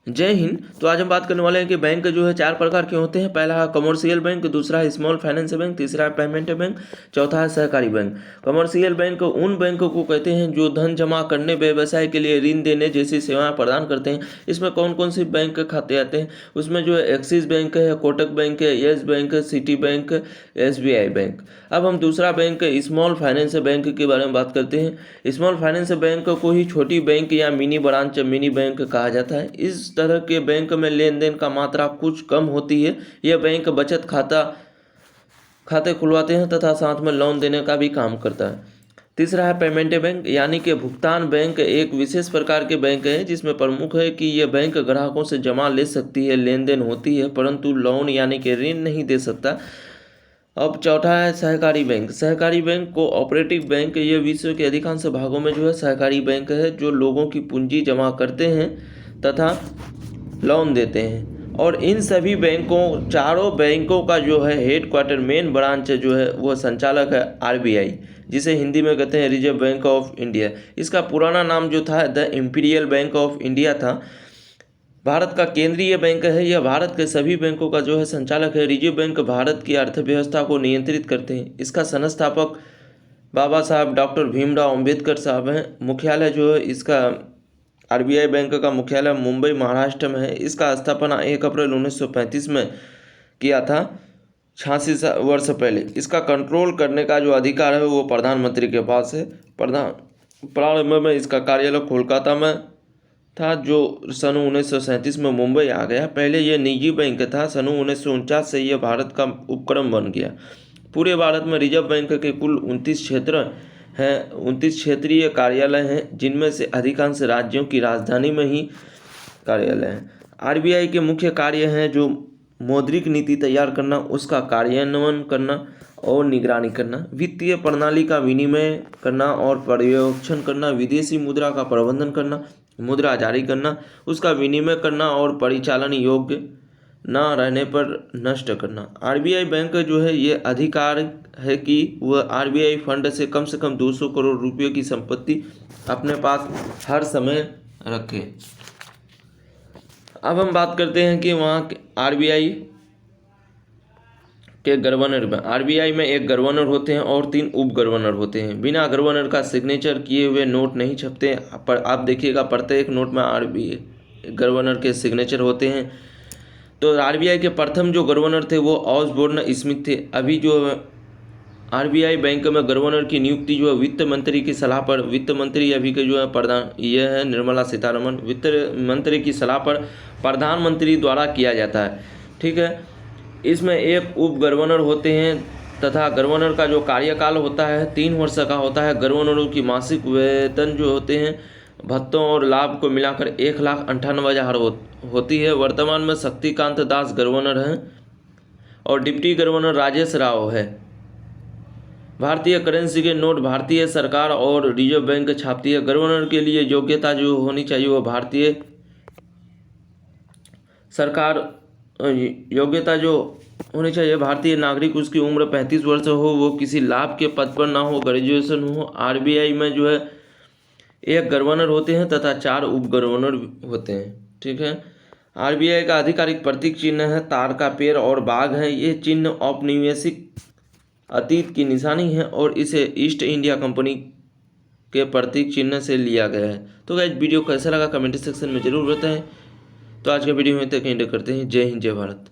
जय हिंद। तो आज हम बात करने वाले हैं कि बैंक जो है 4 प्रकार के होते हैं। पहला है कमर्शियल बैंक, दूसरा है स्मॉल फाइनेंस बैंक, तीसरा है पेमेंट बैंक, चौथा है सहकारी बैंक। कमर्शियल बैंक उन बैंकों को कहते हैं जो धन जमा करने, व्यवसाय के लिए ऋण देने जैसी सेवाएं प्रदान करते हैं। इसमें कौन कौन सी बैंक खाते आते हैं? उसमें जो है एक्सिस बैंक है, कोटक बैंक है, येस बैंक है, सिटी बैंक, SBI बैंक। अब हम दूसरा बैंक स्मॉल फाइनेंस बैंक के बारे में बात करते हैं। स्मॉल फाइनेंस बैंक को ही छोटी बैंक या मिनी ब्रांच, मिनी बैंक कहा जाता है। इस तरह के बैंक में लेन देन का मात्रा कुछ कम होती है। यह बैंक बचत खाते खुलवाते हैं तथा साथ में लोन देने का भी काम करता है। तीसरा है पेमेंट बैंक, यानी कि भुगतान बैंक। एक विशेष प्रकार के बैंक है जिसमें प्रमुख है कि यह बैंक ग्राहकों से जमा ले सकती है, लेन देन होती है, परंतु लोन यानी कि ऋण नहीं दे सकता। अब चौथा है सहकारी बैंक। सहकारी बैंक को ऑपरेटिव बैंक, ये विश्व के अधिकांश भागों में जो है सहकारी बैंक है जो लोगों की पूंजी जमा करते हैं तथा लोन देते हैं। और इन सभी बैंकों, चारों बैंकों का जो है हेडक्वार्टर, मेन ब्रांच जो है वो संचालक है RBI, जिसे हिंदी में कहते हैं रिजर्व बैंक ऑफ इंडिया। इसका पुराना नाम जो था the imperial bank of India था। भारत का केंद्रीय बैंक है। यह भारत के सभी बैंकों का जो है संचालक है। रिजर्व बैंक भारत की अर्थव्यवस्था को नियंत्रित करते हैं। इसका संस्थापक बाबा साहब डॉक्टर भीमराव अंबेडकर साहब हैं। मुख्यालय जो है इसका, RBI बैंक का मुख्यालय मुंबई, महाराष्ट्र में है। इसका स्थापना 1 अप्रैल 1935 में किया था, 86 वर्ष पहले। इसका कंट्रोल करने का जो अधिकार है वो प्रधानमंत्री के पास है। प्रारंभ में इसका कार्यालय कोलकाता में था, जो सन 1937 में मुंबई आ गया। पहले यह निजी बैंक था। सन 1949 से यह भारत का उपक्रम बन गया। पूरे भारत में रिजर्व बैंक के कुल 29 क्षेत्र हैं, 29 क्षेत्रीय कार्यालय हैं, जिनमें से अधिकांश राज्यों की राजधानी में ही कार्यालय हैं। RBI के मुख्य कार्य हैं जो मौद्रिक नीति तैयार करना, उसका कार्यान्वयन करना और निगरानी करना, वित्तीय प्रणाली का विनिमय करना और पर्यवेक्षण करना, विदेशी मुद्रा का प्रबंधन करना, मुद्रा जारी करना, उसका विनिमय करना और परिचालन योग्य न रहने पर नष्ट करना। RBI बैंक जो है ये अधिकार है कि वह RBI फंड से कम 200 करोड़ रुपये की संपत्ति अपने पास हर समय रखे। अब हम बात करते हैं कि वहाँ RBI के गवर्नर में, RBI में एक गवर्नर होते हैं और 3 उप गवर्नर होते हैं। बिना गवर्नर का सिग्नेचर किए हुए नोट नहीं छपते। पर आप देखिएगा प्रत्येक नोट में RBI गवर्नर के सिग्नेचर होते हैं। तो RBI के प्रथम जो गवर्नर थे वो ऑसबोर्न स्मिथ थे। अभी जो RBI बैंक में गवर्नर की नियुक्ति जो है वित्त मंत्री की सलाह पर, वित्त मंत्री अभी के जो है प्रधान, ये है निर्मला सीतारमण, वित्त मंत्री की सलाह पर प्रधानमंत्री द्वारा किया जाता है। ठीक है। इसमें एक उप गवर्नर होते हैं तथा गवर्नर का जो कार्यकाल होता है 3 वर्ष का होता है। गवर्नरों की मासिक वेतन जो होते हैं, भत्तों और लाभ को मिलाकर 1,98,000 होती है। वर्तमान में शक्तिकांत दास गवर्नर हैं और डिप्टी गवर्नर राजेश राव है। भारतीय करेंसी के नोट भारतीय सरकार और रिजर्व बैंक छापती है। गवर्नर के लिए योग्यता जो होनी चाहिए वो भारतीय सरकार, योग्यता जो होनी चाहिए भारतीय नागरिक, उसकी उम्र 35 वर्ष हो, वो किसी लाभ के पद पर ना हो, ग्रेजुएशन हो। RBI में जो है एक गवर्नर होते हैं तथा 4 उप गवर्नर होते हैं। ठीक है। RBI का आधिकारिक प्रतीक चिन्ह है तार का पेड़ और बाघ है। ये चिन्ह औपनिवेशिक अतीत की निशानी है और इसे ईस्ट इंडिया कंपनी के प्रतीक चिन्ह से लिया गया है। तो गाइस, वीडियो कैसा लगा कमेंट सेक्शन में जरूर बताएं। तो आज के वीडियो में तक एंड करते हैं। जय हिंद, जय भारत।